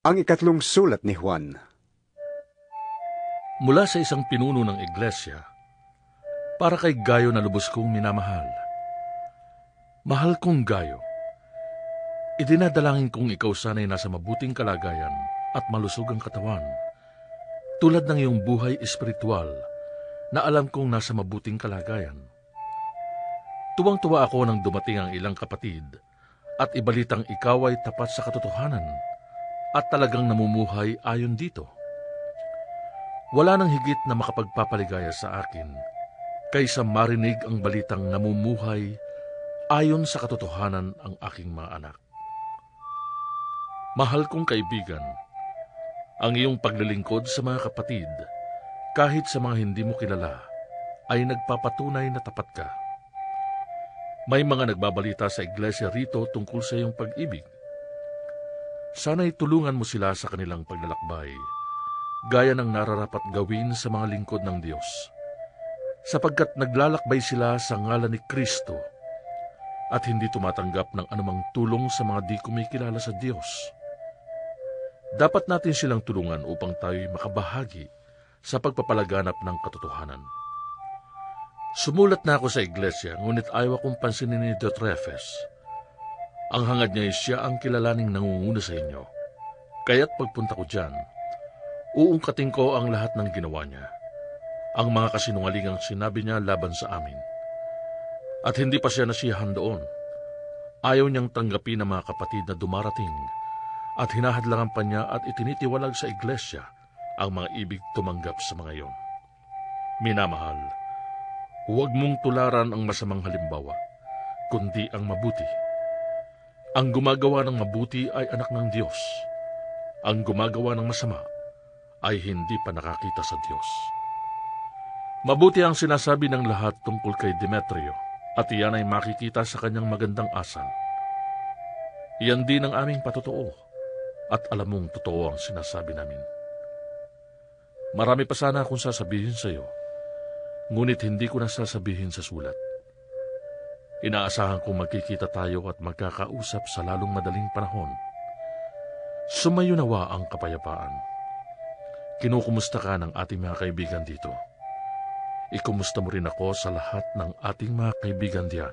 Ang ikatlong sulat ni Juan. Mula sa isang pinuno ng iglesia, para kay Gayo na lubos kong minamahal. Mahal kong Gayo, idinadalangin kong ikaw sana'y nasa mabuting kalagayan at malusog ang katawan, tulad ng iyong buhay espiritual na alam kong nasa mabuting kalagayan. Tuwang-tuwa ako nang dumating ang ilang kapatid at ibalitang ikaw ay tapat sa katotohanan at talagang namumuhay ayon dito. Wala nang higit na makapagpapaligaya sa akin kaysa marinig ang balitang namumuhay ayon sa katotohanan ang aking mga anak. Mahal kong kaibigan, ang iyong paglilingkod sa mga kapatid, kahit sa mga hindi mo kilala, ay nagpapatunay na tapat ka. May mga nagbabalita sa iglesia rito tungkol sa iyong pag-ibig. Sana'y tulungan mo sila sa kanilang paglalakbay, gaya ng nararapat gawin sa mga lingkod ng Diyos, sapagkat naglalakbay sila sa ngalan ni Kristo at hindi tumatanggap ng anumang tulong sa mga di kumikilala sa Diyos. Dapat natin silang tulungan upang tayo'y makabahagi sa pagpapalaganap ng katotohanan. Sumulat na ako sa iglesia, ngunit ayaw akong pansinin ni Diotrephes. Ang hangad niya ay siya ang kilalaning nangunguna sa inyo. Kaya't pagpunta ko dyan, uungkatin ko ang lahat ng ginawa niya, ang mga kasinungalingang sinabi niya laban sa amin. At hindi pa siya nasiyahan doon. Ayaw niyang tanggapin ng mga kapatid na dumarating at hinahadlangan pa niya at itinitiwalag sa iglesia ang mga ibig tumanggap sa mga iyon. Minamahal, huwag mong tularan ang masamang halimbawa, kundi ang mabuti. Ang gumagawa ng mabuti ay anak ng Diyos. Ang gumagawa ng masama ay hindi pa nakakita sa Diyos. Mabuti ang sinasabi ng lahat tungkol kay Demetrio, at iyan ay makikita sa kanyang magandang asal. Iyan din ang aming patotoo, at alam mong totoo ang sinasabi namin. Marami pa sana akong sasabihin sa iyo, ngunit hindi ko na sasabihin sa sulat. Inaasahan kong magkikita tayo at magkakausap sa lalong madaling panahon. Sumayo nawa ang kapayapaan. Kinukumusta ka ng ating mga kaibigan dito. Ikumusta mo rin ako sa lahat ng ating mga kaibigan diyan.